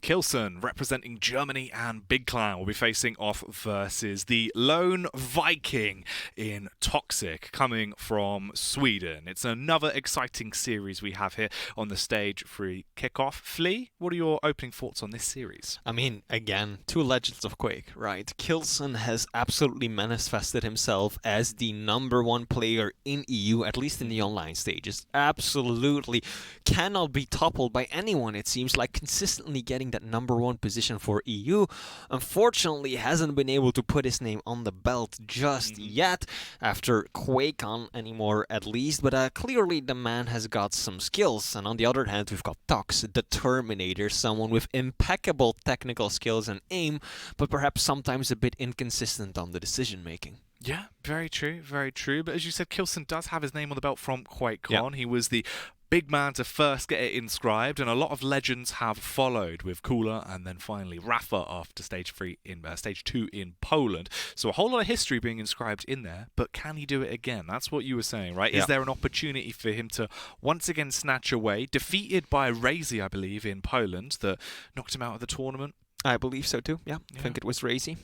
K1llsen, representing Germany and Big Clan, will be facing off versus the lone Viking in toxjq, coming from Sweden. It's another exciting series we have here on the stage for kickoff. Flea, what are your opening thoughts on this series? I mean, again, two legends of Quake, right? K1llsen has absolutely manifested himself as the #1 player in EU, at least in the online stages. Absolutely cannot be toppled by anyone, it seems like, consistently getting that #1 position for EU. Unfortunately, hasn't been able to put his name on the belt just yet, after Quake anymore at least, but clearly the man has got some skills. And on the other hand, we've got Tox, the Terminator, someone with impeccable technical skills and aim, but perhaps sometimes a bit inconsistent on the decision making. Yeah, very true, very true. But as you said, K1llsen does have his name on the belt from QuakeCon. Yeah. He was the big man to first get it inscribed, and a lot of legends have followed, with Cooler and then finally Rafa after stage 2 in Poland. So a whole lot of history being inscribed in there, but can he do it again? That's what you were saying, right? Yeah. Is there an opportunity for him to once again snatch away, defeated by Razy, I believe, in Poland, that knocked him out of the tournament? I believe so too, yeah. I think it was Razy.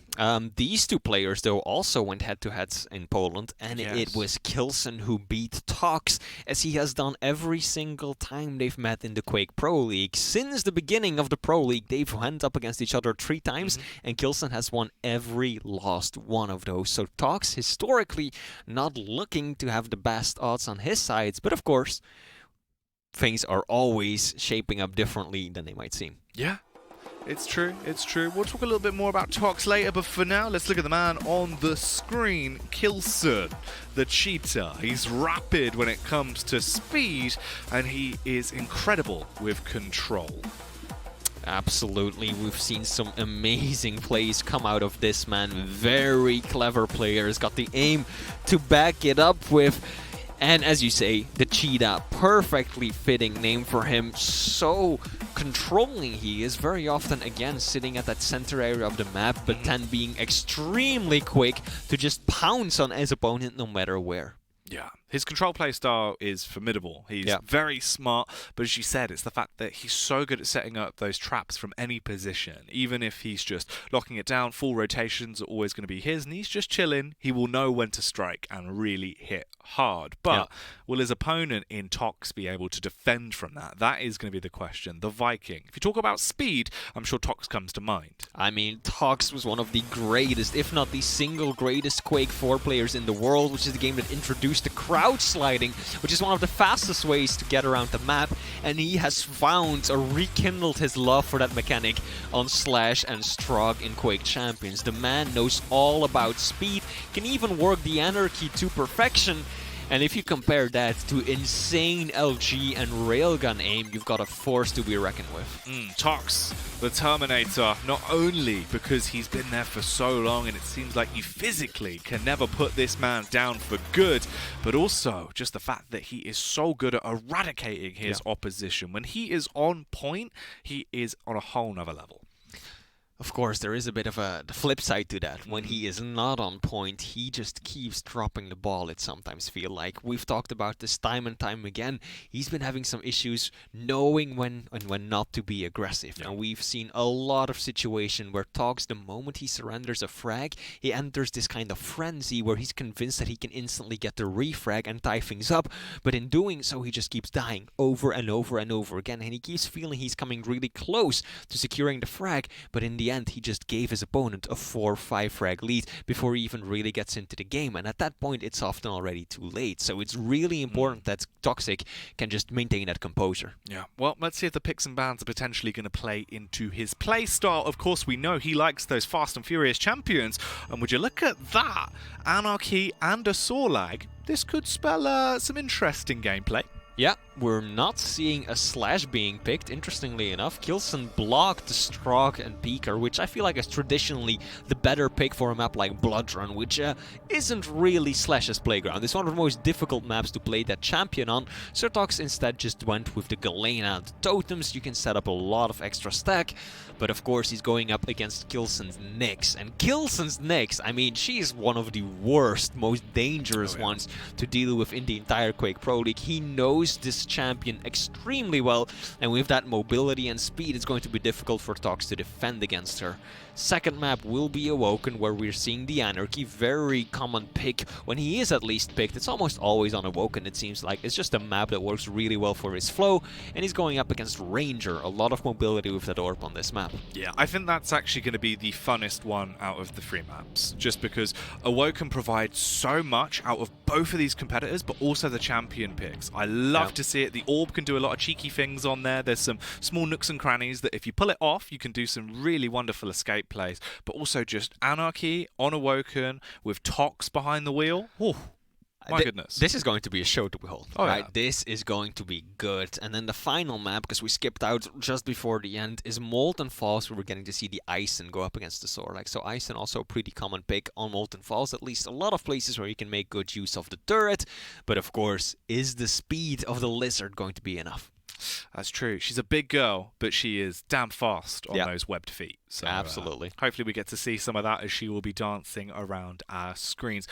These two players, though, also went head-to-heads in Poland, and it was K1llsen who beat Tox, as he has done every single time they've met in the Quake Pro League. Since the beginning of the Pro League, they've went up against each other 3 times, and K1llsen has won every last one of those. So Tox, historically, not looking to have the best odds on his sides, but of course, things are always shaping up differently than they might seem. Yeah. It's true, it's true. We'll talk a little bit more about Tox later, but for now, let's look at the man on the screen, K1llsen, the cheater. He's rapid when it comes to speed, and he is incredible with control. Absolutely, we've seen some amazing plays come out of this man. Very clever player, has got the aim to back it up with. And as you say, the cheetah, perfectly fitting name for him. So controlling he is, very often, again, sitting at that center area of the map, but then being extremely quick to just pounce on his opponent no matter where. Yeah, his control play style is formidable. He's very smart, but as you said, it's the fact that he's so good at setting up those traps from any position. Even if he's just locking it down, full rotations are always going to be his, and he's just chilling. He will know when to strike and really hit hard. But will his opponent in Tox be able to defend from that? That is going to be the question. The Viking. If you talk about speed, I'm sure Tox comes to mind. I mean, Tox was one of the greatest, if not the single greatest Quake 4 players in the world, which is the game that introduced the crouch sliding, which is one of the fastest ways to get around the map, and he has found or rekindled his love for that mechanic on Slash and Strog in Quake Champions. The man knows all about speed, can even work the anarchy to perfection. And if you compare that to insane LG and railgun aim, you've got a force to be reckoned with. Tox, the Terminator, not only because he's been there for so long and it seems like you physically can never put this man down for good, but also just the fact that he is so good at eradicating his opposition. When he is on point, he is on a whole nother level. Of course, there is a bit of a flip side to that. When he is not on point, he just keeps dropping the ball, it sometimes feels like. We've talked about this time and time again. He's been having some issues knowing when and when not to be aggressive. And we've seen a lot of situations where Tox, the moment he surrenders a frag, he enters this kind of frenzy where he's convinced that he can instantly get the refrag and tie things up. But in doing so, he just keeps dying over and over and over again. And he keeps feeling he's coming really close to securing the frag, but in the end, he just gave his opponent a 4-5 frag lead before he even really gets into the game, and at that point it's often already too late. So it's really important that toxjq can just maintain that composure. Yeah, well, let's see if the picks and bans are potentially going to play into his play style. Of course, we know he likes those fast and furious champions, and would you look at that, anarchy and a Sorlag, this could spell some interesting gameplay. Yeah, we're not seeing a Slash being picked, interestingly enough. K1llsen blocked Strog and Beaker, which I feel like is traditionally the better pick for a map like Bloodrun, which isn't really Slash's playground. It's one of the most difficult maps to play that champion on. Tox instead just went with the Galena and the totems. You can set up a lot of extra stack, but of course he's going up against K1llsen's Nyx. And K1llsen's Nyx, I mean, she's one of the worst, most dangerous ones to deal with in the entire Quake Pro League. He knows knows this champion extremely well, and with that mobility and speed, it's going to be difficult for Tox to defend against her. Second map will be Awoken, where we're seeing the Anarchy. Very common pick. When he is at least picked, it's almost always on Awoken, it seems like. It's just a map that works really well for his flow, and he's going up against Ranger. A lot of mobility with that orb on this map. Yeah, I think that's actually going to be the funnest one out of the 3 maps, just because Awoken provides so much out of both of these competitors, but also the champion picks. I love to see it. The orb can do a lot of cheeky things on there. There's some small nooks and crannies that if you pull it off, you can do some really wonderful escape plays, but also just Anarchy on Awoken with Tox behind the wheel. Oh, my goodness. This is going to be a show to behold, right? Yeah. This is going to be good. And then the final map, because we skipped out just before the end, is Molten Falls, where we're getting to see the K1llsen go up against the Sorlac. So K1llsen also a pretty common pick on Molten Falls, at least a lot of places where you can make good use of the turret. But of course, is the speed of the Lizard going to be enough? That's true. She's a big girl, but she is damn fast on those webbed feet. So, absolutely. Hopefully we get to see some of that as she will be dancing around our screens.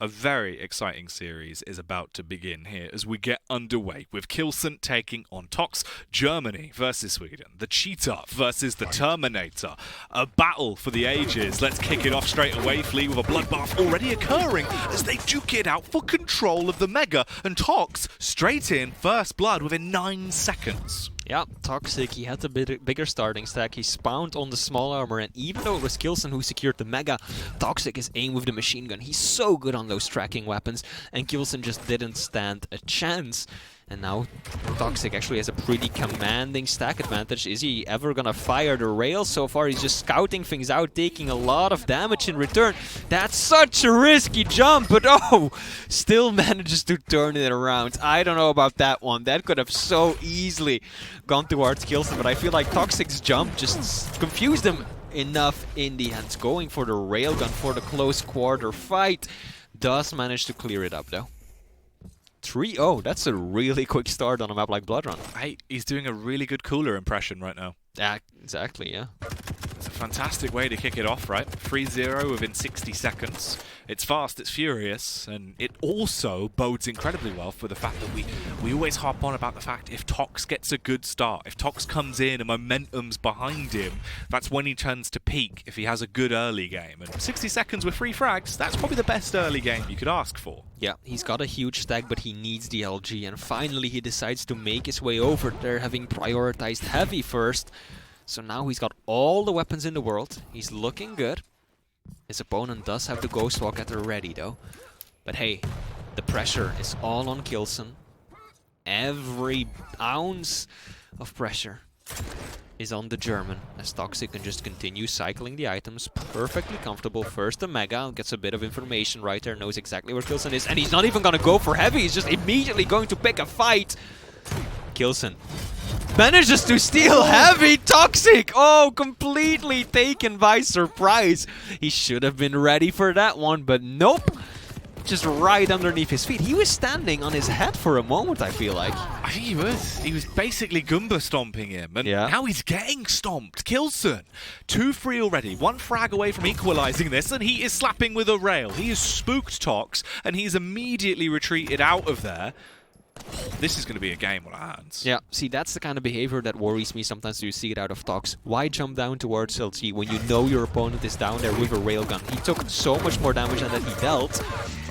A very exciting series is about to begin here as we get underway with K1llsen taking on Tox, Germany versus Sweden, the Cheetah versus the Terminator. A battle for the ages. Let's kick it off straight away, Flea, with a bloodbath already occurring as they duke it out for control of the Mega, and Tox straight in, first blood within 9 seconds. Yeah, toxjq, he had the bigger starting stack, he spawned on the small armor, and even though it was K1llsen who secured the Mega, toxjq is aimed with the machine gun. He's so good on those tracking weapons, and K1llsen just didn't stand a chance. And now toxjq actually has a pretty commanding stack advantage. Is he ever gonna fire the rail? So far he's just scouting things out, taking a lot of damage in return. That's such a risky jump, but oh, still manages to turn it around. I don't know about that one. That could have so easily gone towards K1llsen, but I feel like toxjq's jump just confused him enough in the end. Going for the railgun for the close quarter fight. Does manage to clear it up though. 3-0, that's a really quick start on a map like Bloodrun. Hey, he's doing a really good Cooler impression right now. Yeah, exactly, yeah. It's a fantastic way to kick it off, right? 3-0 within 60 seconds. It's fast, it's furious, and it also bodes incredibly well for the fact that we always harp on about the fact if Tox gets a good start, if Tox comes in and momentum's behind him, that's when he turns to peak if he has a good early game. And 60 seconds with 3 frags, that's probably the best early game you could ask for. Yeah, he's got a huge stack, but he needs the LG, and finally he decides to make his way over there, having prioritized heavy first. So now he's got all the weapons in the world. He's looking good. His opponent does have the Ghost Walk at the ready though. But hey, the pressure is all on K1llsen. Every ounce of pressure is on the German, as toxjq can just continue cycling the items, perfectly comfortable. First the Mega, gets a bit of information right there, knows exactly where K1llsen is, and he's not even gonna go for heavy, he's just immediately going to pick a fight. K1llsen manages to steal heavy. toxjq, oh, completely taken by surprise. He should have been ready for that one, but nope. Just right underneath his feet. He was standing on his head for a moment, I feel like. I think he was. He was basically Goomba stomping him, and now he's getting stomped. K1llsen, 2-3 already, 1 frag away from equalizing this, and he is slapping with a rail. He has spooked Tox, and he's immediately retreated out of there. This is going to be a game on our hands. Yeah, see, that's the kind of behavior that worries me sometimes. You see it out of Tox. Why jump down towards LG when you know your opponent is down there with a railgun? He took so much more damage than that he dealt.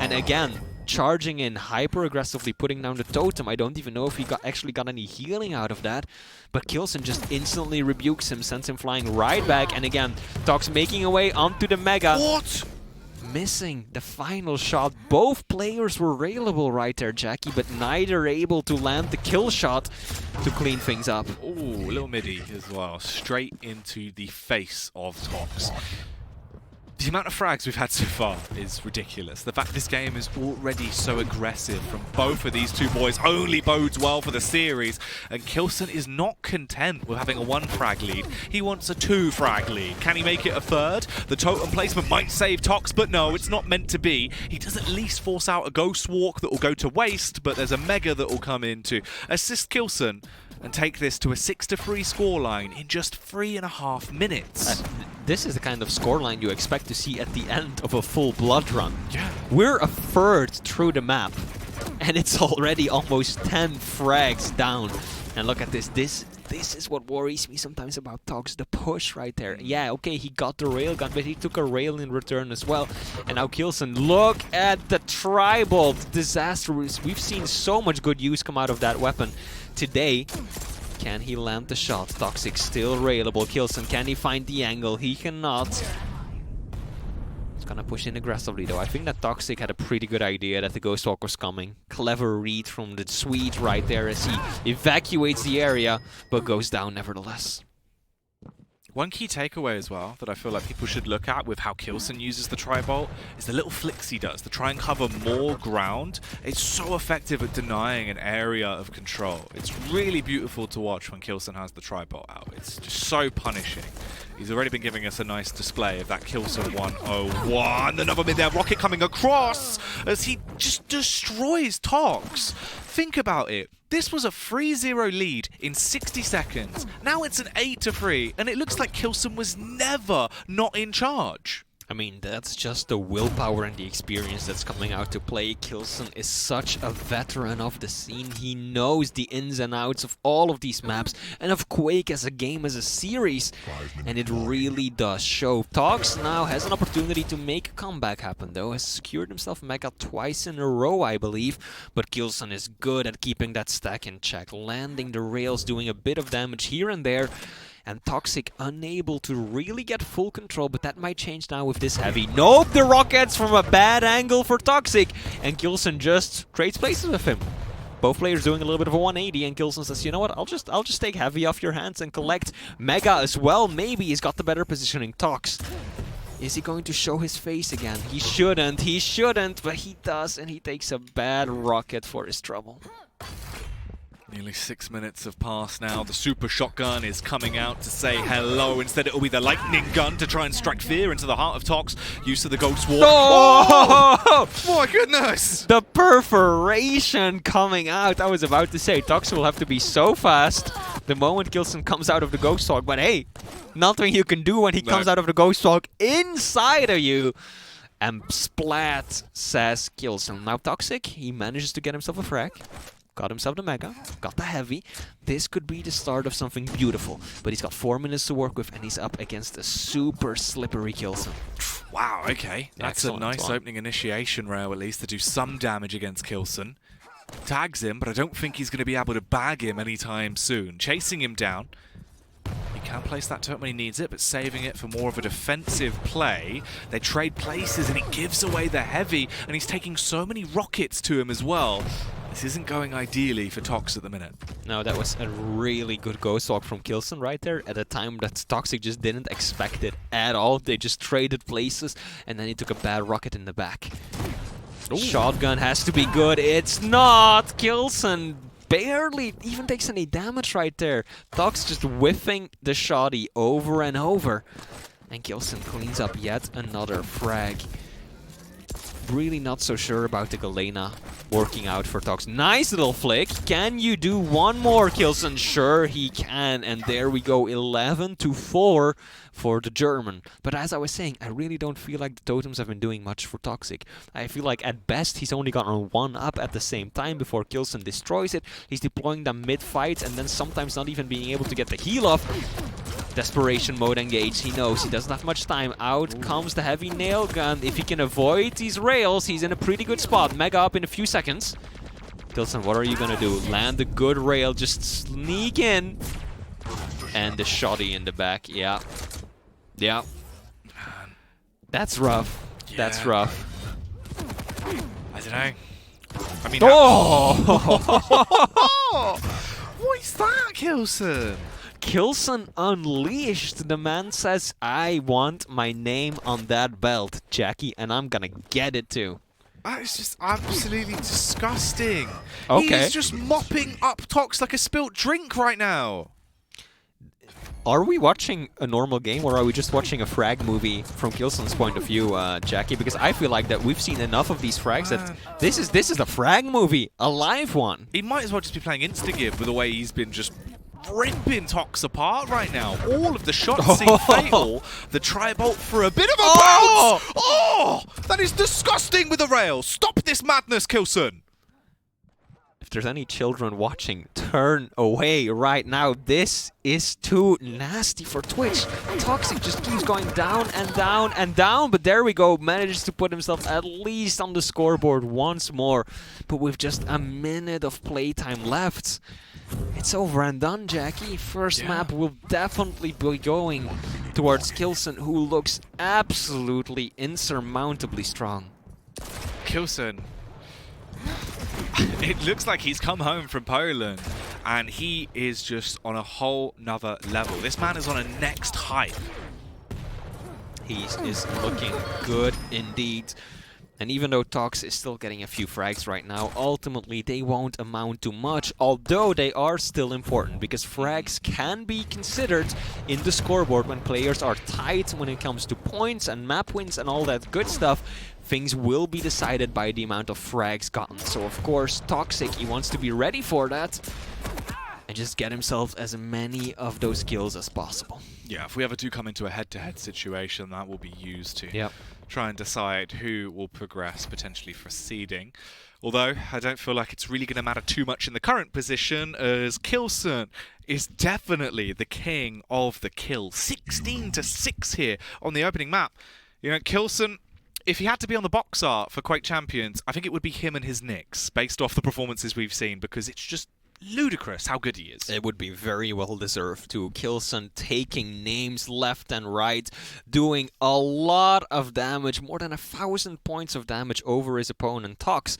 And again, charging in hyper aggressively, putting down the totem. I don't even know if he actually got any healing out of that. But K1llsen just instantly rebukes him, sends him flying right back. And again, Tox making a way onto the Mega. What? Missing the final shot. Both players were railable right there, Jackie, but neither able to land the kill shot to clean things up. Ooh, a little midi as well. Straight into the face of Tox. The amount of frags we've had so far is ridiculous. The fact this game is already so aggressive from both of these two boys only bodes well for the series. And K1llsen is not content with having a 1 frag lead. He wants a 2 frag lead. Can he make it a 3rd? The totem placement might save Tox, but no, it's not meant to be. He does at least force out a Ghost Walk that will go to waste, but there's a Mega that will come in to assist K1llsen and take this to a 6-3 scoreline in just 3.5 minutes. This is the kind of scoreline you expect to see at the end of a full blood run. Yeah. We're a 3rd through the map, and it's already almost 10 frags down. And look at this. This is what worries me sometimes about Tox, the push right there. Yeah, okay, he got the railgun, but he took a rail in return as well. And now K1llsen, look at the tri-bolt. Disastrous. We've seen so much good use come out of that weapon today. Can he land the shot? toxjq still railable. K1llsen, can he find the angle? He cannot. He's gonna push in aggressively though. I think that toxjq had a pretty good idea that the Ghost Walk was coming. Clever read from the Swede right there as he evacuates the area, but goes down nevertheless. One key takeaway as well that I feel like people should look at with how K1llsen uses the tri-bolt is the little flicks he does to try and cover more ground. It's so effective at denying an area of control. It's really beautiful to watch when K1llsen has the tri-bolt out. It's just so punishing. He's already been giving us a nice display of that K1llsen 101. Another mid-air rocket coming across as he just destroys Tox. Think about it. This was a 3-0 lead in 60 seconds. Now it's an 8-3, and it looks like K1llsen was never not in charge. I mean, that's just the willpower and the experience that's coming out to play. K1llsen is such a veteran of the scene. He knows the ins and outs of all of these maps and of Quake as a game, as a series. And it really does show. Tox now has an opportunity to make a comeback happen, though. Has secured himself Mega twice in a row, I believe. But K1llsen is good at keeping that stack in check, landing the rails, doing a bit of damage here and there. And toxjq unable to really get full control, but that might change now with this heavy. Nope, the rockets from a bad angle for toxjq. And K1llsen just trades places with him. Both players doing a little bit of a 180, and K1llsen says, you know what, I'll just take heavy off your hands and collect Mega as well. Maybe he's got the better positioning. Tox. Is he going to show his face again? He shouldn't, but he does, and he takes a bad rocket for his trouble. Nearly 6 minutes have passed now. The super shotgun is coming out to say hello. Instead, it will be the lightning gun to try and strike fear into the heart of Tox. Use of the Ghost Walk. Oh! My goodness! The perforation coming out. I was about to say, Tox will have to be so fast the moment K1llsen comes out of the Ghost Walk. But hey, nothing you can do when he comes out of the Ghost Walk inside of you. And splat, says K1llsen. Now toxjq, he manages to get himself a frag. Got himself the Mega, got the heavy. This could be the start of something beautiful. But he's got 4 minutes to work with, and he's up against a super slippery K1llsen. Wow, okay. That's a nice opening initiation rail, at least, to do some damage against K1llsen. Tags him, but I don't think he's going to be able to bag him anytime soon. Chasing him down. He can place that turret when he needs it, but saving it for more of a defensive play. They trade places, and he gives away the heavy, and he's taking so many rockets to him as well. This isn't going ideally for Tox at the minute. No, that was a really good Ghost Walk from K1llsen right there at a time that toxjq just didn't expect it at all. They just traded places, and then he took a bad rocket in the back. Ooh. Shotgun has to be good. It's not! K1llsen barely even takes any damage right there. Tox just whiffing the shotty over and over. And K1llsen cleans up yet another frag. Really not so sure about the Galena working out for Tox. Nice little flick. Can you do one more, K1llsen? Sure he can. And there we go, 11-4 for the German. But as I was saying, I really don't feel like the totems have been doing much for toxjq. I feel like at best he's only gotten one up at the same time before K1llsen destroys it. He's deploying them mid-fight and then sometimes not even being able to get the heal off. Desperation mode engaged. He knows he doesn't have much time. Out comes the heavy nail gun. If he can avoid these rails, he's in a pretty good spot. Mega up in a few seconds. K1llsen, what are you gonna do? Land a good rail, just sneak in. And the shotty in the back. Yeah. Yeah. That's rough. Yeah. That's rough. I don't know. I mean, what is that, K1llsen? K1llsen unleashed. The man says, I want my name on that belt, Jackie, and I'm gonna get it too. That is just absolutely disgusting. Okay. He's just mopping up Tox like a spilt drink right now. Are we watching a normal game, or are we just watching a frag movie from K1llsen's point of view, Jackie? Because I feel like that we've seen enough of these frags that this is a frag movie, a live one. He might as well just be playing Insta-Give with the way he's been just ripping Tox apart right now. All of the shots seem fatal. The tri-bolt for a bit of a bounce. Oh, that is disgusting with the rail. Stop this madness, K1llsen. If there's any children watching, turn away right now. This is too nasty for Twitch. toxjq just keeps going down and down and down, but there we go. Manages to put himself at least on the scoreboard once more. But with just a minute of playtime left, it's over and done, Jackie. First map will definitely be going towards K1llsen, who looks absolutely insurmountably strong. K1llsen. It looks like he's come home from Poland and he is just on a whole nother level. This man is on a next height. He is looking good indeed. And even though Tox is still getting a few frags right now, ultimately they won't amount to much, although they are still important, because frags can be considered in the scoreboard when players are tight when it comes to points and map wins and all that good stuff. Things will be decided by the amount of frags gotten. So of course, toxjq, he wants to be ready for that and just get himself as many of those kills as possible. Yeah, if we ever do come into a head-to-head situation, that will be used to try and decide who will progress, potentially for seeding. Although, I don't feel like it's really going to matter too much in the current position, as K1llsen is definitely the king of the kill. 16-6 here on the opening map. You know, K1llsen, if he had to be on the box art for Quake Champions, I think it would be him and his Knicks, based off the performances we've seen, because it's just ludicrous how good he is. It would be very well deserved to K1llsen, taking names left and right, doing a lot of damage, more than 1,000 points of damage over his opponent Tox.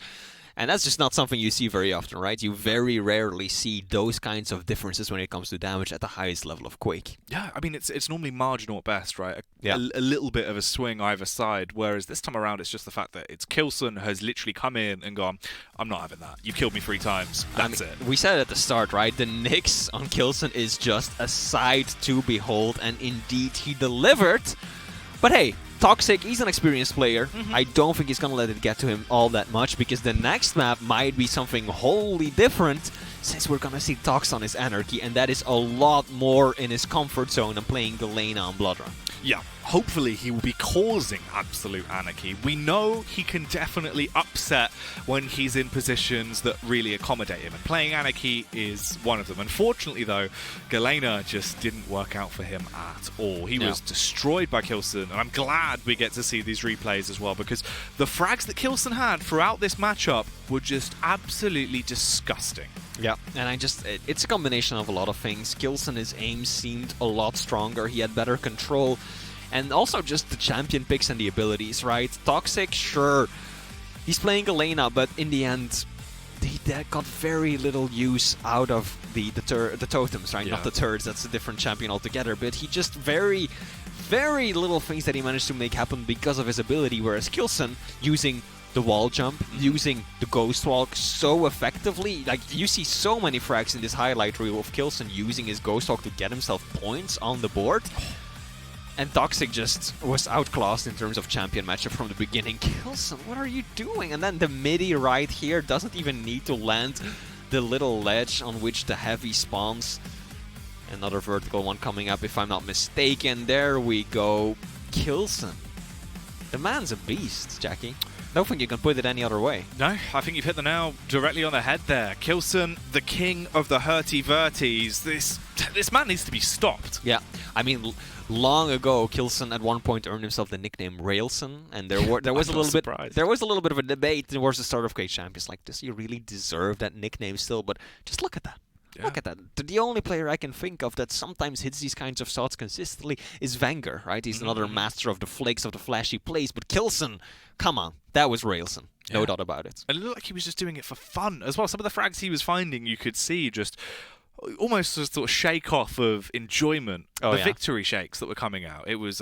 And that's just not something you see very often, right? You very rarely see those kinds of differences when it comes to damage at the highest level of Quake. Yeah, I mean, it's normally marginal at best, right? A little bit of a swing either side, whereas this time around it's just the fact that it's K1llsen has literally come in and gone, I'm not having that. You've killed me 3 times. That's it. We said at the start, right? The Knicks on K1llsen is just a sight to behold, and indeed he delivered. But hey, toxjq, he's an experienced player. I don't think he's going to let it get to him all that much, because the next map might be something wholly different, since we're going to see Tox on his Anarchy, and that is a lot more in his comfort zone than playing Galena on Bloodrun. Yeah, hopefully he will be causing absolute anarchy. We know he can definitely upset when he's in positions that really accommodate him, and playing anarchy is one of them. Unfortunately though, Galena just didn't work out for him at all. He was destroyed by K1llsen, and I'm glad we get to see these replays as well, because the frags that K1llsen had throughout this matchup were just absolutely disgusting. Yeah, and it's a combination of a lot of things. K1llsen, his aim seemed a lot stronger, he had better control, and also just the champion picks and the abilities, right? toxjq, sure, he's playing Galena, but in the end, he got very little use out of the totems, right? Not the turrets, that's a different champion altogether, but he just very little things that he managed to make happen because of his ability, whereas K1llsen, using the wall jump, using the ghost walk so effectively. Like, you see so many frags in this highlight reel of K1llsen using his ghost walk to get himself points on the board. And toxjq just was outclassed in terms of champion matchup from the beginning. K1llsen, what are you doing? And then the midi right here doesn't even need to land the little ledge on which the heavy spawns. Another vertical one coming up, if I'm not mistaken. There we go. K1llsen. The man's a beast, Jackie. I don't think you can put it any other way. No, I think you've hit the nail directly on the head there. K1llsen, the king of the hurty-verties. This man needs to be stopped. Yeah, I mean, long ago, K1llsen at one point earned himself the nickname Railson, and there was a little bit of a debate towards the start of Quake Champions. Like, does he really deserve that nickname still? But just look at that. Yeah. Look at that. The only player I can think of that sometimes hits these kinds of shots consistently is Wenger, right? He's another master of the flicks, of the flashy plays, but K1llsen, come on, that was Railson. No doubt about it. And it looked like he was just doing it for fun as well. Some of the frags he was finding, you could see just almost a sort of shake off of enjoyment. The victory shakes that were coming out. It was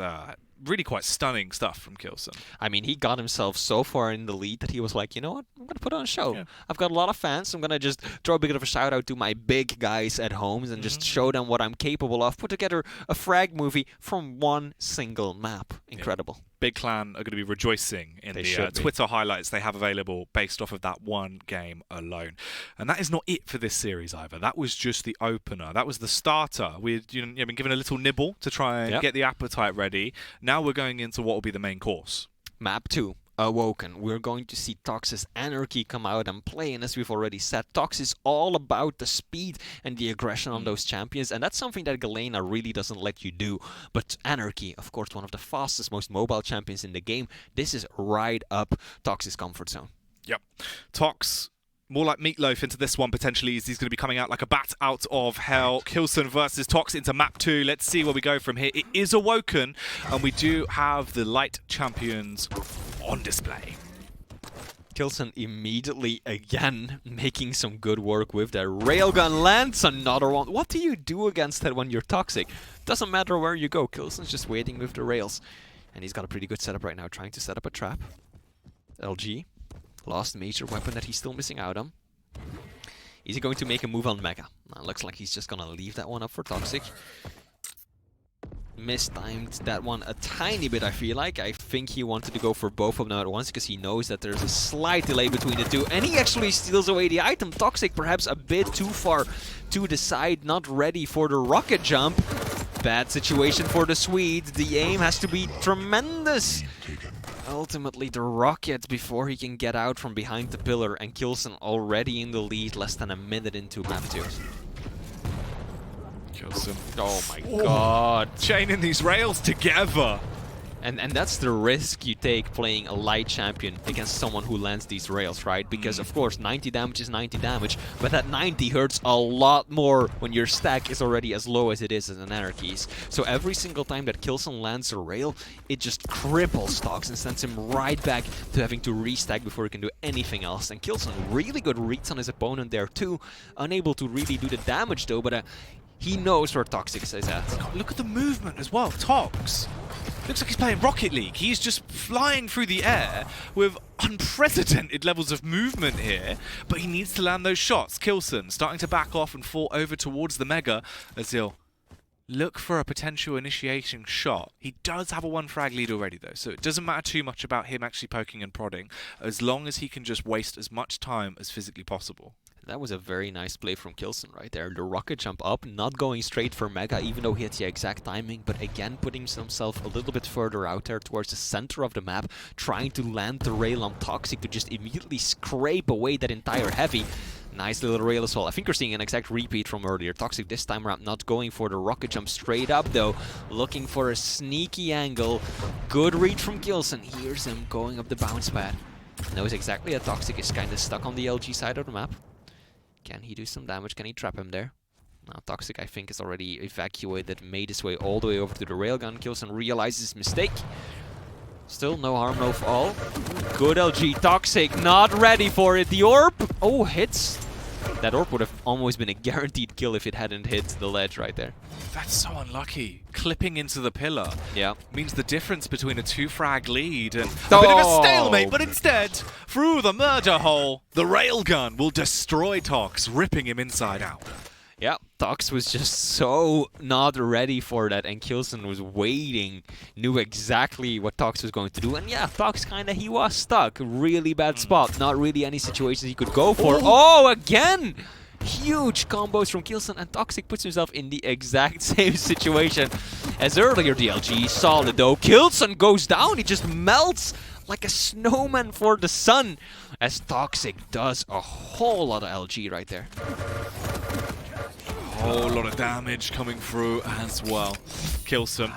really quite stunning stuff from K1llsen. I mean, he got himself so far in the lead that he was like, you know what, I'm going to put on a show. Yeah. I've got a lot of fans. I'm going to just throw a bit of a shout out to my big guys at home and just show them what I'm capable of. Put together a frag movie from one single map. Incredible. Big Clan are going to be rejoicing in the Twitter highlights they have available based off of that one game alone. And that is not it for this series either. That was just the opener. That was the starter. We'd been given a little nibble to try and get the appetite ready. Now we're going into what will be the main course. Map 2. Awoken. We're going to see Tox's Anarchy come out and play, and as we've already said, Tox is all about the speed and the aggression on those champions, and that's something that K1llsen really doesn't let you do. But Anarchy, of course, one of the fastest, most mobile champions in the game, this is right up Tox's comfort zone. Yep. Tox, more like Meatloaf into this one potentially, as he's going to be coming out like a bat out of hell. K1llsen versus Tox into map 2. Let's see where we go from here. It is Awoken, and we do have the light champions on display. K1llsen immediately again making some good work with that railgun, lands another one. What do you do against that when you're toxic? Doesn't matter where you go, K1llsen's just waiting with the rails. And he's got a pretty good setup right now, trying to set up a trap. LG, last major weapon that he's still missing out on. Is he going to make a move on Mega? Looks like he's just gonna leave that one up for Toxic. Mistimed that one a tiny bit, I feel like. I think he wanted to go for both of them at once because he knows that there's a slight delay between the two, and he actually steals away the item. Toxic perhaps a bit too far to the side, not ready for the rocket jump. Bad situation for the Swede. The aim has to be tremendous. Ultimately the rocket before he can get out from behind the pillar, and K1llsen already in the lead less than a minute into map 2. K1llsen. Oh my god. Chaining these rails together. And that's the risk you take playing a light champion against someone who lands these rails, right? Because of course 90 damage is 90 damage, but that 90 hurts a lot more when your stack is already as low as it is as an Anarchy's. So every single time that K1llsen lands a rail, it just cripples Tox and sends him right back to having to restack before he can do anything else. And K1llsen really good reads on his opponent there too, unable to really do the damage though, but he knows where Toxic is at. God, look at the movement as well, Tox. Looks like he's playing Rocket League. He's just flying through the air with unprecedented levels of movement here, but he needs to land those shots. K1llsen starting to back off and fall over towards the Mega as he'll look for a potential initiation shot. He does have a 1 frag lead already though, so it doesn't matter too much about him actually poking and prodding, as long as he can just waste as much time as physically possible. That was a very nice play from K1llsen right there. The rocket jump up, not going straight for Mega, even though he had the exact timing, but again putting himself a little bit further out there towards the center of the map, trying to land the rail on Toxic to just immediately scrape away that entire heavy. Nice little rail as well. I think we're seeing an exact repeat from earlier. Toxic this time around not going for the rocket jump straight up though, looking for a sneaky angle. Good read from K1llsen. Here's him going up the bounce pad. Knows exactly that Toxic is kind of stuck on the LG side of the map. Can he do some damage? Can he trap him there? Now Toxic, I think, is already evacuated, made his way all the way over to the railgun. K1llsen realizes his mistake. Still no harm, no fall. Good LG. Toxic, not ready for it. The orb, oh, hits. That orb would have almost been a guaranteed kill if it hadn't hit the ledge right there. That's so unlucky. Clipping into the pillar. Yeah. Means the difference between a 2 frag lead and a bit of a stalemate, but instead, through the murder hole, the railgun will destroy Tox, ripping him inside out. Yeah, Tox was just so not ready for that, and K1llsen was waiting, knew exactly what Tox was going to do, and yeah, Tox he was stuck. Really bad spot, not really any situations he could go for. Oh, again! Huge combos from K1llsen, and Toxic puts himself in the exact same situation as earlier. DLG solid though. K1llsen goes down, he just melts like a snowman for the sun, as Toxic does a whole lot of LG right there. Whole lot of damage coming through as well. K1llsen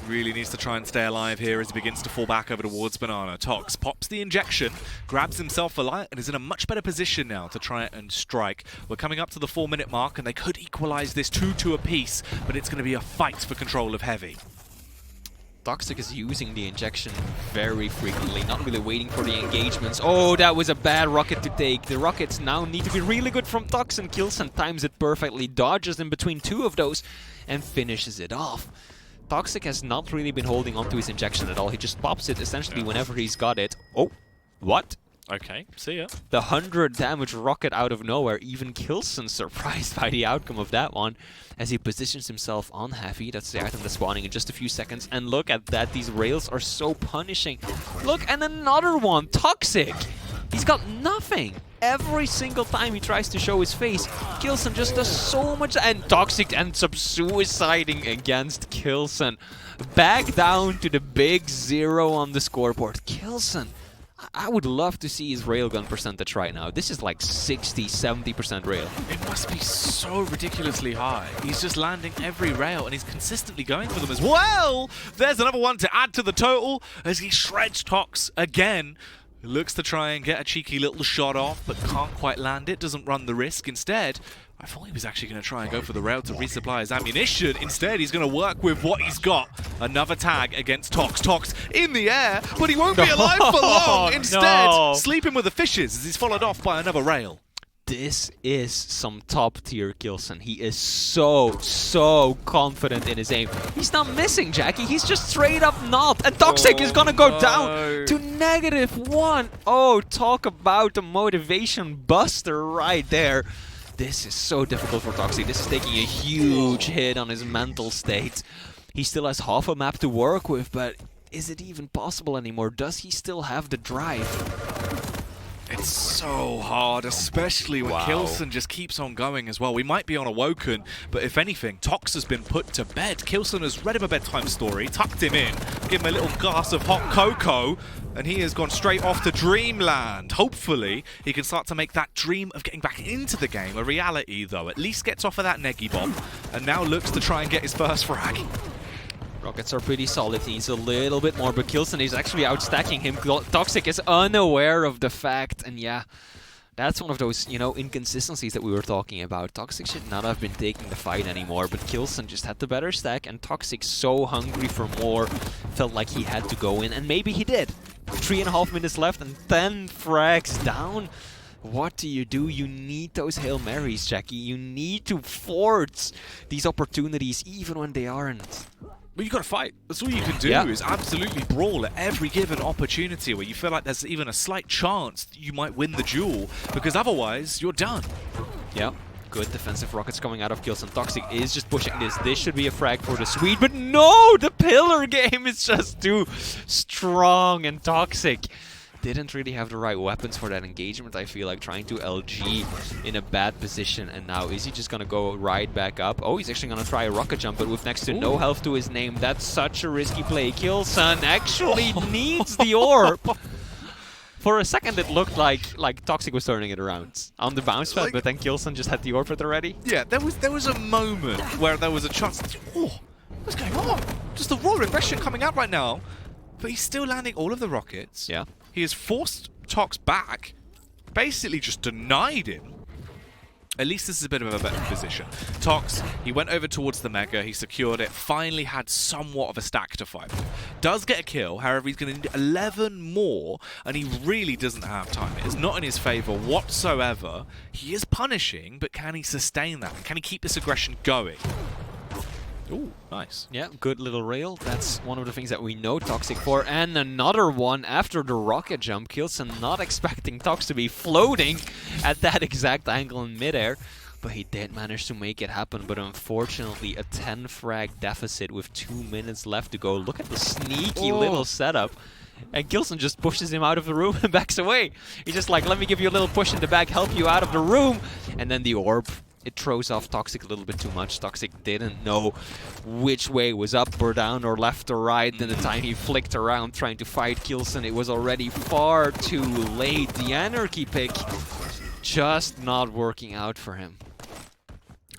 really needs to try and stay alive here as he begins to fall back over towards Banana. Tox pops the injection, grabs himself a light, and is in a much better position now to try and strike. We're coming up to the 4-minute mark, and they could equalize this 2-2 apiece, but it's going to be a fight for control of Heavy. Toxic is using the injection very frequently, not really waiting for the engagements. Oh, that was a bad rocket to take. The rockets now need to be really good from Tox, and K1llsen times it perfectly, dodges in between 2 of those, and finishes it off. Toxic has not really been holding onto his injection at all. He just pops it essentially whenever he's got it. Oh, what? Okay, see ya. The 100 damage rocket out of nowhere. Even K1llsen surprised by the outcome of that one as he positions himself on Heavy. That's the item that's spawning in just a few seconds. And look at that. These rails are so punishing. Look, and another one. Toxic. He's got nothing. every single time he tries to show his face, K1llsen just does so much, and Toxic ends up suiciding against K1llsen. Back down to the big 0 on the scoreboard. K1llsen, I would love to see his railgun percentage right now. This is like 60-70% rail. It must be so ridiculously high. He's just landing every rail and he's consistently going for them as well. There's another one to add to the total as he shreds Tox again. Looks to try and get a cheeky little shot off, but can't quite land it, doesn't run the risk. Instead, I thought he was actually going to try and go for the rail to resupply his ammunition. Instead, he's going to work with what he's got. Another tag against Tox. Tox in the air, but he won't be alive for long. Instead, sleeping with the fishes as he's followed off by another rail. This is some top-tier K1llsen. He is so confident in his aim. He's not missing, Jackie. He's just straight up not. And Toxic is gonna go down to -1. Oh, talk about the motivation buster right there. This is so difficult for Toxic. This is taking a huge hit on his mental state. He still has half a map to work with, but is it even possible anymore? Does he still have the drive? It's so hard, especially when K1llsen just keeps on going as well. We might be on Awoken, but if anything, Tox has been put to bed. K1llsen has read him a bedtime story, tucked him in, given him a little glass of hot cocoa, and he has gone straight off to dreamland. Hopefully, he can start to make that dream of getting back into the game a reality, though. At least gets off of that neggy bomb, and now looks to try and get his first frag. Rockets are pretty solid. He needs a little bit more, but K1llsen is actually outstacking him. Toxic is unaware of the fact, and yeah, that's one of those, you know, inconsistencies that we were talking about. Toxic should not have been taking the fight anymore, but K1llsen just had the better stack, and Toxic, so hungry for more, felt like he had to go in, and maybe he did. 3.5 minutes left and 10 frags down. What do? You need those Hail Marys, Jackie. You need to force these opportunities even when they aren't. Well, you got to fight. That's all you can do is absolutely brawl at every given opportunity where you feel like there's even a slight chance you might win the duel, because otherwise you're done. Yeah, good defensive rockets coming out of K1llsen. Toxic is just pushing this. This should be a frag for the Swede, but no! The pillar game is just too strong, and Toxic didn't really have the right weapons for that engagement. I feel like trying to LG in a bad position, and now is he just gonna go right back up? Oh, he's actually gonna try a rocket jump, but with next to no health to his name, that's such a risky play. K1llsen actually needs the orb. For a second, it looked like Toxic was turning it around on the bounce pad, but then K1llsen just had the orb at already. Yeah, there was a moment where there was a chance. Oh, what's going on? Just the raw aggression coming out right now, but he's still landing all of the rockets. Yeah. He has forced Tox back, basically just denied him. At least this is a bit of a better position. Tox, he went over towards the Mega, he secured it, finally had somewhat of a stack to fight with. Does get a kill, however he's going to need 11 more, and he really doesn't have time. It's not in his favor whatsoever. He is punishing, but can he sustain that? Can he keep this aggression going? Ooh, nice. Yeah, good little rail. That's one of the things that we know Toxic for. And another one after the rocket jump. K1llsen not expecting Tox to be floating at that exact angle in midair. But he did manage to make it happen. But unfortunately, a 10 frag deficit with 2 minutes left to go. Look at the sneaky little setup. And K1llsen just pushes him out of the room and backs away. He's just like, let me give you a little push in the back, help you out of the room. And then the orb. It throws off Toxic a little bit too much. Toxic didn't know which way was up or down or left or right. And the time he flicked around trying to fight K1llsen, it was already far too late. The Anarchy pick just not working out for him.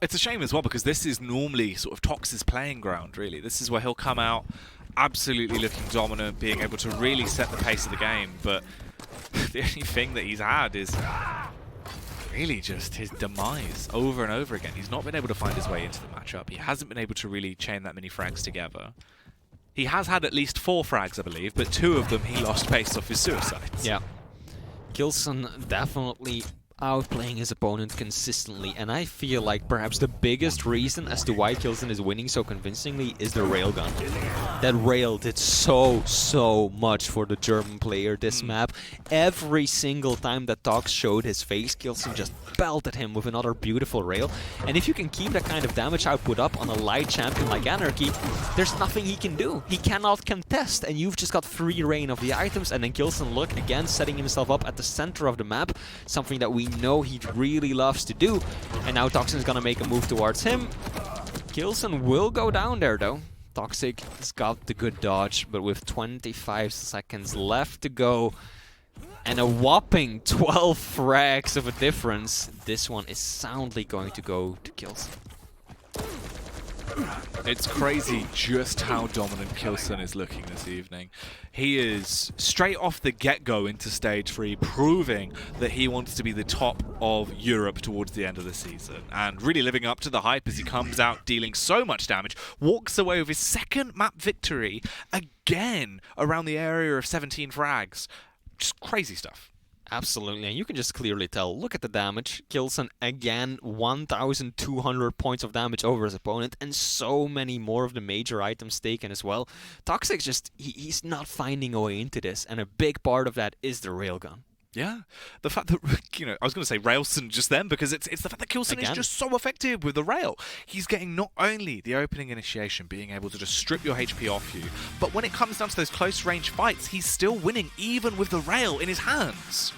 It's a shame as well, because this is normally sort of Tox's playing ground, really. This is where he'll come out absolutely looking dominant, being able to really set the pace of the game. But the only thing that he's had is really just his demise over and over again. He's not been able to find his way into the matchup. He hasn't been able to really chain that many frags together. He has had at least 4 frags, I believe, but 2 of them he lost based off his suicides. Yeah. K1llsen definitely outplaying his opponent consistently, and I feel like perhaps the biggest reason as to why K1llsen is winning so convincingly is the railgun. That rail did so much for the German player this map. Every single time that Tox showed his face, K1llsen just belted him with another beautiful rail. And if you can keep that kind of damage output up on a light champion like Anarchy, there's nothing he can do. He cannot contest, and you've just got free reign of the items, and then K1llsen, look, again, setting himself up at the center of the map, something that we know he really loves to do. And now toxjq's gonna make a move towards him. K1llsen will go down there, though. toxjq has got the good dodge, but with 25 seconds left to go, and a whopping 12 frags of a difference, this one is soundly going to go to K1llsen. It's crazy just how dominant K1llsen is looking this evening. He is straight off the get-go into Stage 3, proving that he wants to be the top of Europe towards the end of the season, and really living up to the hype as he comes out dealing so much damage, walks away with his second map victory, again around the area of 17 frags. Just crazy stuff. Absolutely, and you can just clearly tell. Look at the damage. K1llsen again, 1,200 points of damage over his opponent, and so many more of the major items taken as well. toxjq just, he's not finding a way into this, and a big part of that is the railgun. Yeah, the fact that, you know, I was going to say Railson just then, because it's the fact that K1llsen is just so effective with the rail. He's getting not only the opening initiation, being able to just strip your HP off you, but when it comes down to those close range fights, he's still winning even with the rail in his hands.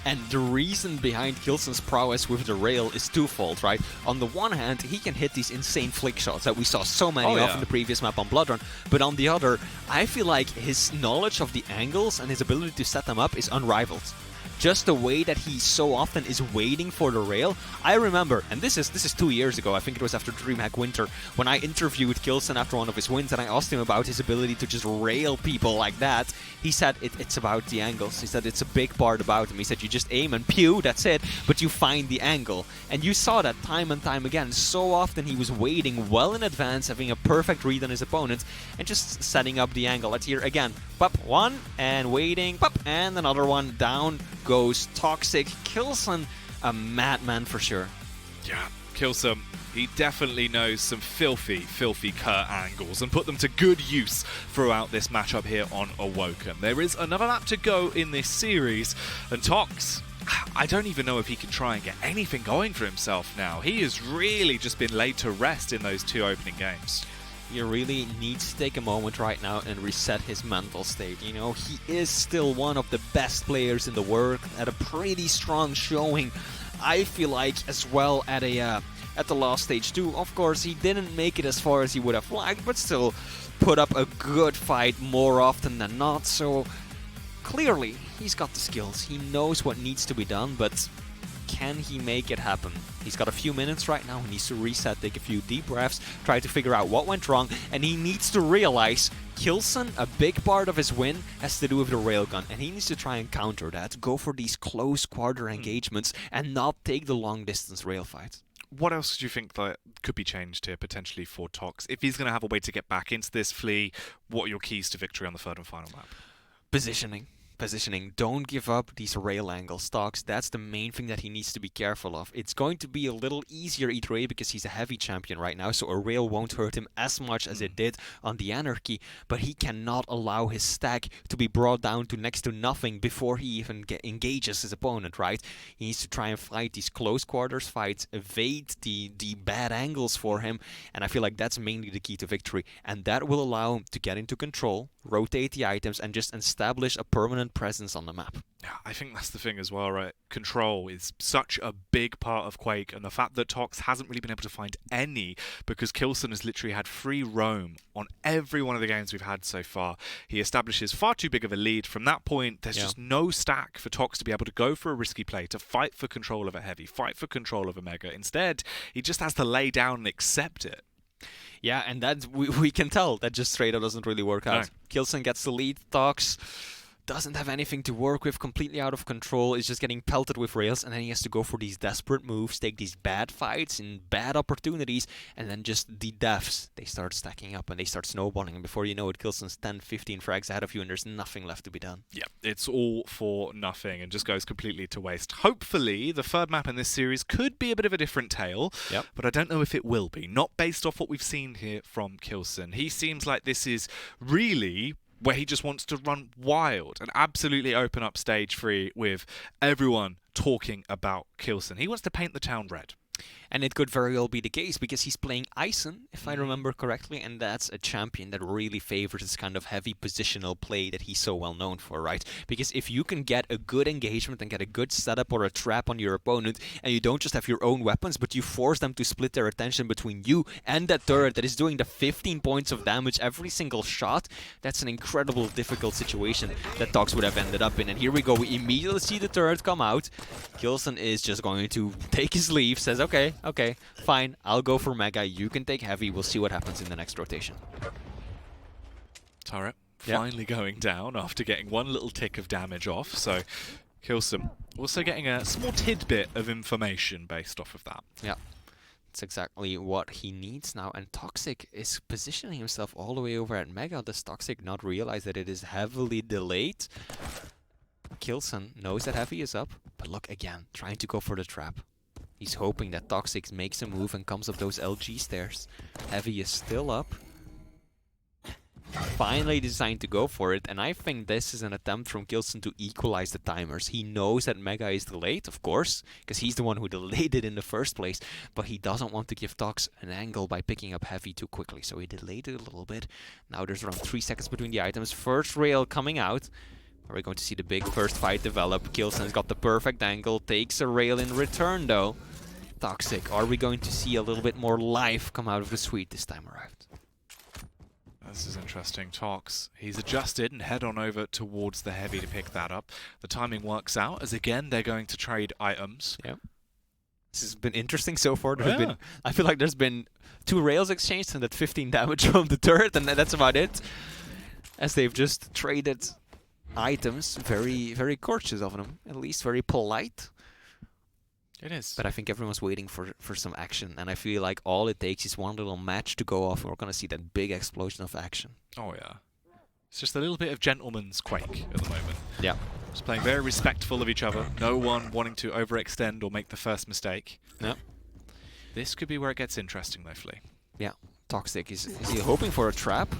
And the reason behind K1llsen's prowess with the rail is twofold, right? On the one hand, he can hit these insane flick shots that we saw so many of in the previous map on Bloodrun, but on the other, I feel like his knowledge of the angles and his ability to set them up is unrivaled. Just the way that he so often is waiting for the rail. I remember, and this is 2 years ago, I think it was after DreamHack Winter, when I interviewed K1llsen after one of his wins, and I asked him about his ability to just rail people like that. He said it's about the angles. He said it's a big part about him. He said you just aim and pew, that's it, but you find the angle. And you saw that time and time again. So often he was waiting well in advance, having a perfect read on his opponent, and just setting up the angle. Let's hear again. Pop, one, and waiting, pop, and another one. Down goes toxjq. K1llsen, a madman for sure. Yeah, K1llsen, he definitely knows some filthy Kurt angles and put them to good use throughout this matchup here on Awoken. There is another map to go in this series, and Tox, I don't even know if he can try and get anything going for himself now. He has really just been laid to rest in those two opening games. He really needs to take a moment right now and reset his mental state. You know, he is still one of the best players in the world, at a pretty strong showing. I feel like as well at the last stage too. Of course, he didn't make it as far as he would have liked, but still put up a good fight more often than not. So clearly, he's got the skills. He knows what needs to be done, but can he make it happen? He's got a few minutes right now. He needs to reset, take a few deep breaths, try to figure out what went wrong, and he needs to realize K1llsen, a big part of his win has to do with the railgun, and he needs to try and counter that, go for these close quarter engagements, and not take the long distance rail fights. What else do you think that could be changed here potentially for Tox? If he's going to have a way to get back into this Flea, what are your keys to victory on the third and final map? Positioning. Don't give up these rail angle stocks. That's the main thing that he needs to be careful of. It's going to be a little easier either way because he's a heavy champion right now, so a rail won't hurt him as much as it did on the Anarchy, but he cannot allow his stack to be brought down to next to nothing before he even engages his opponent, right? He needs to try and fight these close quarters fights, evade the bad angles for him, and I feel like that's mainly the key to victory, and that will allow him to get into control, rotate the items, and just establish a permanent presence on the map. Yeah, I think that's the thing as well, right? Control is such a big part of Quake, and the fact that Tox hasn't really been able to find any because K1llsen has literally had free roam on every one of the games we've had so far. He establishes far too big of a lead. From that point, there's just no stack for Tox to be able to go for a risky play, to fight for control of a heavy, fight for control of a mega. Instead, he just has to lay down and accept it. Yeah, and that we can tell that just straight up doesn't really work out. No. K1llsen gets the lead, Tox doesn't have anything to work with, completely out of control, is just getting pelted with rails, and then he has to go for these desperate moves, take these bad fights and bad opportunities, and then just the deaths, they start stacking up and they start snowballing, and before you know it, K1llsen's 10-15 frags ahead of you and there's nothing left to be done. Yeah, it's all for nothing and just goes completely to waste. Hopefully, the third map in this series could be a bit of a different tale, but I don't know if it will be. Not based off what we've seen here from K1llsen. He seems like this is really where he just wants to run wild and absolutely open up stage 3 with everyone talking about K1llsen. He wants to paint the town red. And it could very well be the case, because he's playing K1llsen, if I remember correctly, and that's a champion that really favors this kind of heavy positional play that he's so well known for, right? Because if you can get a good engagement and get a good setup or a trap on your opponent, and you don't just have your own weapons, but you force them to split their attention between you and that turret that is doing the 15 points of damage every single shot, that's an incredible difficult situation that Tox would have ended up in. And here we go, we immediately see the turret come out. K1llsen is just going to take his leave, says, okay, fine, I'll go for Mega, you can take Heavy, we'll see what happens in the next rotation. Turret finally going down after getting one little tick of damage off, so K1llsen also getting a small tidbit of information based off of that. Yeah, that's exactly what he needs now, and toxjq is positioning himself all the way over at Mega. Does toxjq not realize that it is heavily delayed? K1llsen knows that Heavy is up, but look again, trying to go for the trap. He's hoping that toxjq makes a move and comes up those LG stairs. Heavy is still up. Finally designed to go for it, and I think this is an attempt from K1llsen to equalize the timers. He knows that Mega is delayed, of course, because he's the one who delayed it in the first place, but he doesn't want to give Tox an angle by picking up Heavy too quickly, so he delayed it a little bit. Now there's around 3 seconds between the items. First rail coming out. Are we going to see the big first fight develop? K1llsen's got the perfect angle, takes a rail in return though. toxjq, are we going to see a little bit more life come out of the suite this time around? This is interesting. Tox, he's adjusted and head on over towards the Heavy to pick that up. The timing works out, as again, they're going to trade items. Yeah. This has been interesting so far. I feel like there's been 2 rails exchanged and that 15 damage from the turret, and that's about it. As they've just traded items, very, very courteous of them. At least very polite. It is. But I think everyone's waiting for some action, and I feel like all it takes is one little match to go off, and we're going to see that big explosion of action. Oh, yeah. It's just a little bit of gentleman's Quake at the moment. Yeah. Just playing very respectful of each other. No one wanting to overextend or make the first mistake. Yeah. This could be where it gets interesting, though, Flea. Yeah. toxjq, is he hoping for a trap?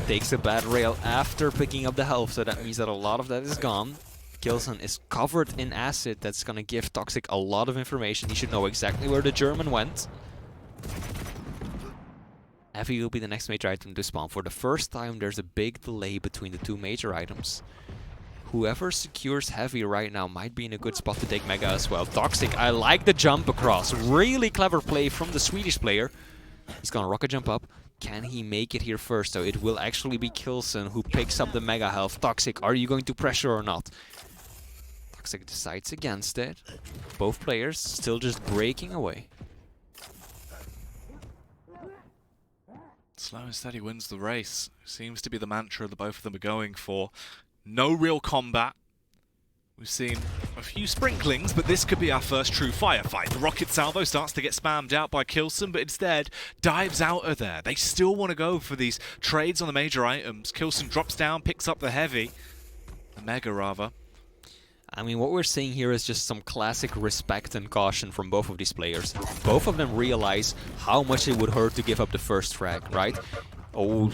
Takes a bad rail after picking up the health, so that means that a lot of that is gone. K1llsen is covered in acid. That's going to give toxjq a lot of information. He should know exactly where the German went. Heavy will be the next major item to spawn. For the first time, there's a big delay between the 2 major items. Whoever secures Heavy right now might be in a good spot to take Mega as well. toxjq, I like the jump across. Really clever play from the Swedish player. He's going to rocket jump up. Can he make it here first? So it will actually be K1llsen who picks up the Mega health. toxjq, are you going to pressure or not? toxjq decides against it. Both players still just breaking away. Slow and steady wins the race. Seems to be the mantra that both of them are going for. No real combat. We've seen a few sprinklings, but this could be our first true firefight. The rocket salvo starts to get spammed out by K1llsen, but instead dives out of there. They still want to go for these trades on the major items. K1llsen drops down, picks up the Heavy. The Mega, rather. I mean, what we're seeing here is just some classic respect and caution from both of these players. Both of them realize how much it would hurt to give up the first frag, right? Oh,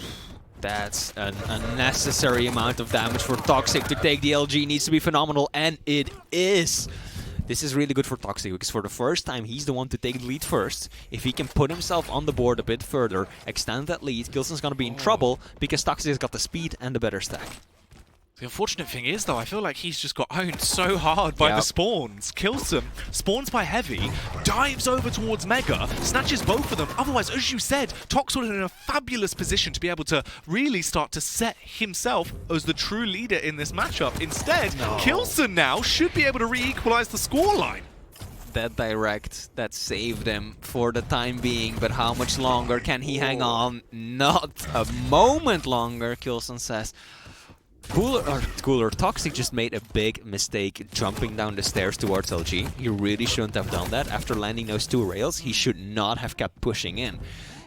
that's an unnecessary amount of damage for toxjq to take. The LG needs to be phenomenal, and it is. This is really good for toxjq, because for the first time, he's the one to take the lead first. If he can put himself on the board a bit further, extend that lead, K1llsen's going to be in trouble, because toxjq has got the speed and the better stack. The unfortunate thing is, though, I feel like he's just got owned so hard by the spawns. K1llsen spawns by Heavy, dives over towards Mega, snatches both of them. Otherwise, as you said, Tox was in a fabulous position to be able to really start to set himself as the true leader in this matchup. Instead, K1llsen now should be able to re-equalize the scoreline. That direct, that saved him for the time being, but how much longer can he hang on? Not a moment longer, K1llsen says. Toxic just made a big mistake jumping down the stairs towards LG. He really shouldn't have done that. After landing those 2 rails, he should not have kept pushing in.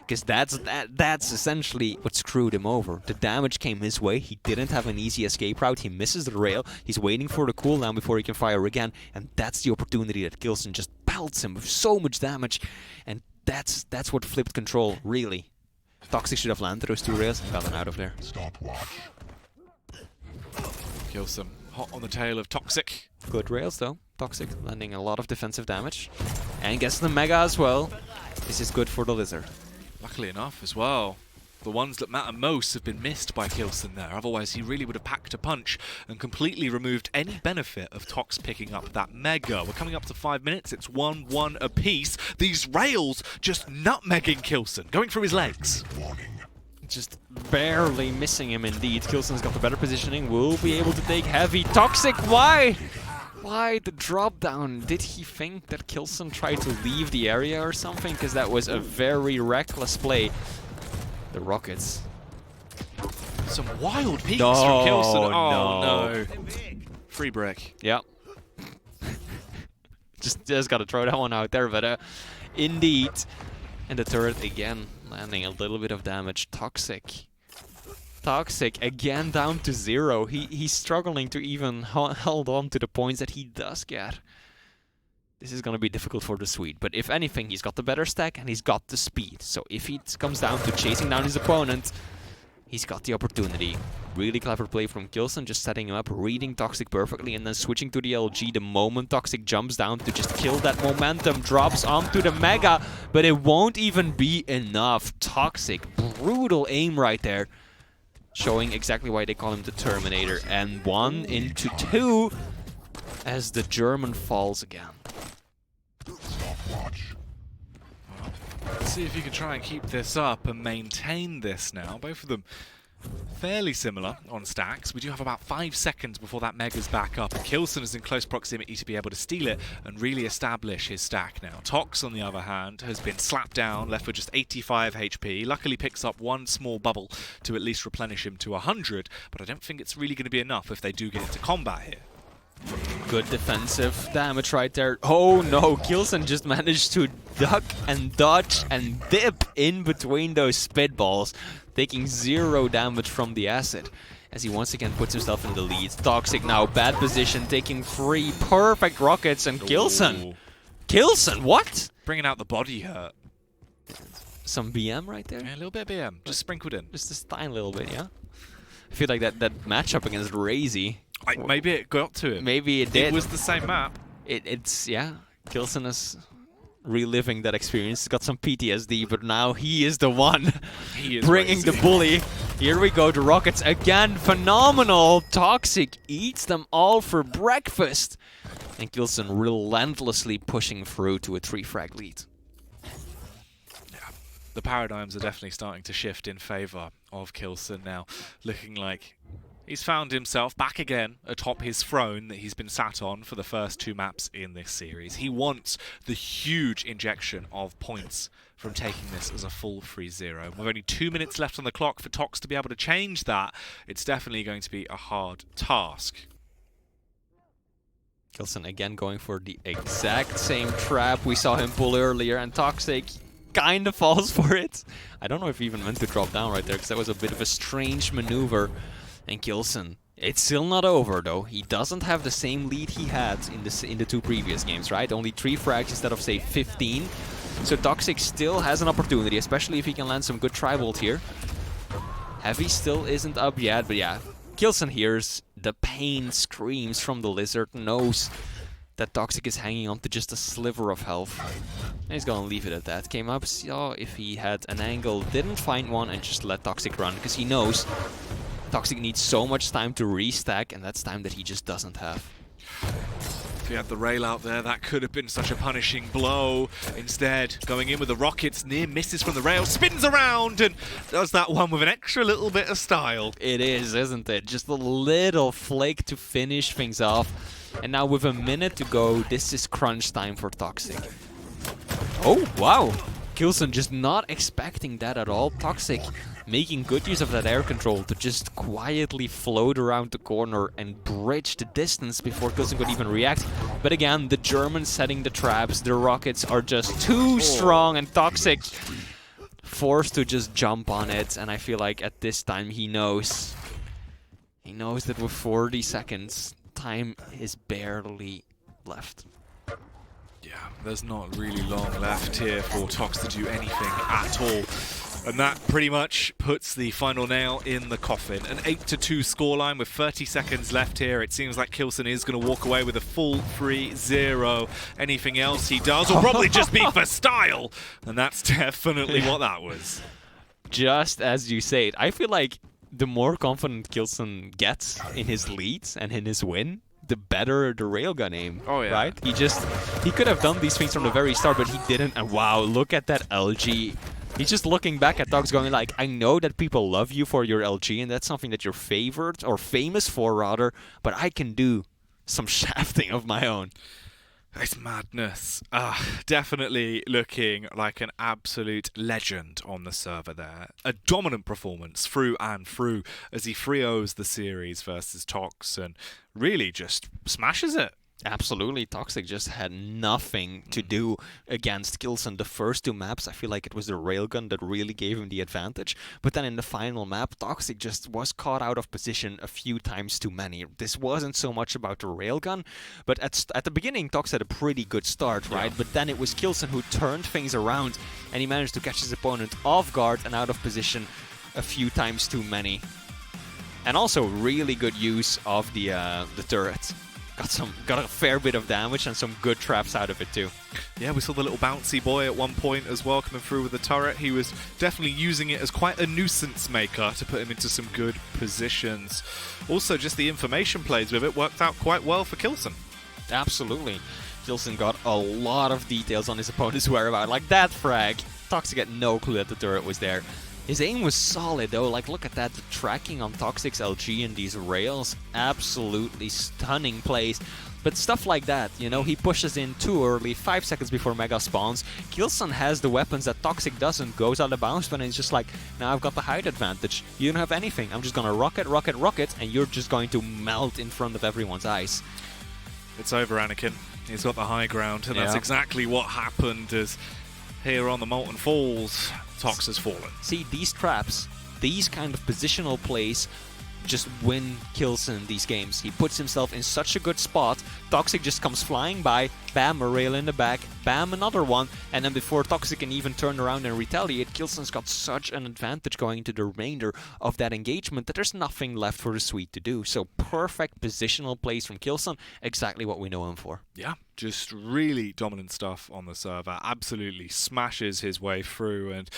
Because that's essentially what screwed him over. The damage came his way, he didn't have an easy escape route, he misses the rail, he's waiting for the cooldown before he can fire again, and that's the opportunity that K1llsen just pelts him with so much damage, and that's what flipped control, really. Toxic should have landed those 2 rails and gotten out of there. Stopwatch. K1llsen hot on the tail of Toxic. Good rails though. Toxic landing a lot of defensive damage. And gets the Mega as well. This is good for the Lizard. Luckily enough as well, the ones that matter most have been missed by K1llsen there. Otherwise he really would have packed a punch and completely removed any benefit of Tox picking up that Mega. We're coming up to 5 minutes, it's 1-1 apiece. These rails just nutmegging K1llsen, going through his legs. Just barely missing him indeed. K1llsen's got the better positioning, will be able to take heavy. Toxic, why? Why the drop down? Did he think that K1llsen tried to leave the area or something? Because that was a very reckless play. The Rockets. Some wild peaks from K1llsen. Oh no. Free break. Yep. just gotta throw that one out there, but indeed. And the turret again landing a little bit of damage. Toxic again down to 0. He's struggling to even hold on to the points that he does get. This is going to be difficult for the Swede, but if anything, he's got the better stack and he's got the speed. So if it comes down to chasing down his opponent, he's got the opportunity. Really clever play from K1llsen, just setting him up, reading Toxic perfectly, and then switching to the LG the moment Toxic jumps down to just kill that momentum, drops onto the Mega, but it won't even be enough. Toxic, brutal aim right there. Showing exactly why they call him the Terminator. And 1 into 2 as the German falls again. Stopwatch. Let's see if you can try and keep this up and maintain this now. Both of them fairly similar on stacks. We do have about 5 seconds before that Mega's back up. K1llsen is in close proximity to be able to steal it and really establish his stack now. Tox, on the other hand, has been slapped down, left with just 85 HP. Luckily picks up 1 small bubble to at least replenish him to 100, but I don't think it's really going to be enough if they do get into combat here. Good defensive damage right there. Oh no, K1llsen just managed to duck and dodge and dip in between those spitballs, taking 0 damage from the acid as he once again puts himself in the lead. Toxic now, bad position, taking 3 perfect rockets, and K1llsen. K1llsen, what? Bringing out the body hurt. Some BM right there? Yeah, a little bit of BM, just sprinkled in. Just a tiny little bit, yeah? I feel like that matchup against Razy. Maybe it got to him. Maybe it did. It was the same map. It's yeah. K1llsen is reliving that experience. He's got some PTSD, but now he is the one bringing the bully. Here we go. The Rockets again. Phenomenal. Toxic eats them all for breakfast. And K1llsen relentlessly pushing through to a 3-frag lead. The paradigms are definitely starting to shift in favor of K1llsen now. Looking like he's found himself back again atop his throne that he's been sat on for the first 2 maps in this series. He wants the huge injection of points from taking this as a full 3-0. With only 2 minutes left on the clock for Tox to be able to change that, it's definitely going to be a hard task. K1llsen again going for the exact same trap we saw him pull earlier, and Toxic kind of falls for it. I don't know if he even meant to drop down right there, because that was a bit of a strange maneuver. And K1llsen, it's still not over though. He doesn't have the same lead he had in the 2 previous games, right? Only 3 frags instead of, say, 15. So Toxic still has an opportunity, especially if he can land some good tri-bolt here. Heavy still isn't up yet, but yeah. K1llsen hears the pain screams from the Lizard, knows that Toxic is hanging on to just a sliver of health. And he's gonna leave it at that. Came up, saw if he had an angle, didn't find one, and just let Toxic run, because he knows Toxic needs so much time to restack, and that's time that he just doesn't have. If he had the rail out there, that could have been such a punishing blow. Instead, going in with the rockets, near misses from the rail, spins around and does that one with an extra little bit of style. It is, isn't it? Just a little flake to finish things off. And now with a minute to go, this is crunch time for Toxic. Oh, wow! K1llsen just not expecting that at all. Toxic making good use of that air control to just quietly float around the corner and bridge the distance before K1llsen could even react. But again, the Germans setting the traps, the rockets are just too strong, and toxjq forced to just jump on it. And I feel like at this time he knows that with 40 seconds, time is barely left. Yeah, there's not really long left here for toxjq to do anything at all. And that pretty much puts the final nail in the coffin. An 8-2 scoreline with 30 seconds left here. It seems like K1llsen is going to walk away with a full 3-0. Anything else he does will probably just be for style. And that's definitely what that was. Just as you say it, I feel like the more confident K1llsen gets in his leads and in his win, the better the railgun aim. Oh yeah. Right? He could have done these things from the very start, but he didn't. And wow, look at that LG. He's just looking back at toxjq going like, I know that people love you for your LG, and that's something that you're favored, or famous for rather, but I can do some shafting of my own. It's madness. Definitely looking like an absolute legend on the server there. A dominant performance through and through as he 3-0s the series versus Tox and really just smashes it. Absolutely, toxjq just had nothing to do against K1llsen. The first two maps, I feel like it was the railgun that really gave him the advantage. But then in the final map, toxjq just was caught out of position a few times too many. This wasn't so much about the railgun, but at the beginning, toxjq had a pretty good start, right? Yeah. But then it was K1llsen who turned things around, and he managed to catch his opponent off guard and out of position a few times too many. And also really good use of the turret. Got a fair bit of damage and some good traps out of it too. Yeah, we saw the little bouncy boy at one point as well coming through with the turret. He was definitely using it as quite a nuisance maker to put him into some good positions. Also, just the information plays with it worked out quite well for K1llsen. Absolutely. K1llsen got a lot of details on his opponent's whereabouts. Like that frag, toxjq had no clue that the turret was there. His aim was solid though, like look at that, the tracking on toxjq's LG and these rails, absolutely stunning plays. But stuff like that, you know, he pushes in too early, 5 seconds before Mega spawns. K1llsen has the weapons that toxjq doesn't, goes out of bounds, but he's just like, now I've got the height advantage. You don't have anything, I'm just gonna rocket, and you're just going to melt in front of everyone's eyes. It's over, Anakin. He's got the high ground, and that's exactly what happened as here on the Molten Falls, tox has fallen. See, these traps, these kind of positional plays just win K1llsen these games. He puts himself in such a good spot, toxjq just comes flying by, bam, a rail in the back, bam, another one, and then before toxjq can even turn around and retaliate, K1llsen's got such an advantage going into the remainder of that engagement that there's nothing left for the Swede to do. So perfect positional plays from K1llsen, exactly what we know him for. Yeah, just really dominant stuff on the server, absolutely smashes his way through, and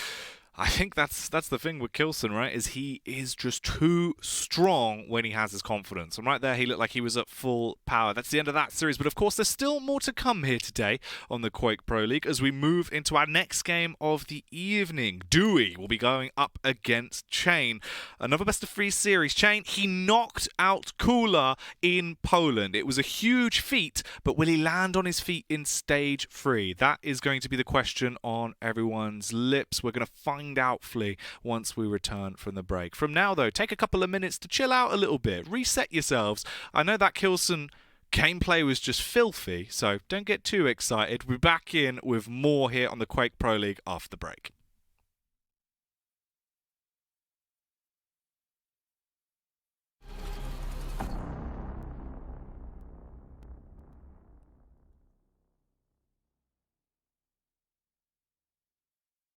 I think that's the thing with K1llsen, right, is he is just too strong when he has his confidence. And right there, he looked like he was at full power. That's the end of that series. But of course, there's still more to come here today on the Quake Pro League as we move into our next game of the evening. Dewey will be going up against Chain. Another best-of-3 series. Chain, he knocked out K1llsen in Poland. It was a huge feat, but will he land on his feet in Stage 3? That is going to be the question on everyone's lips. We're going to find out Flea once we return from the break. From now though, take a couple of minutes to chill out a little bit, reset yourselves. I know that K1llsen gameplay was just filthy, so don't get too excited. We'll be back in with more here on the Quake Pro League after the break.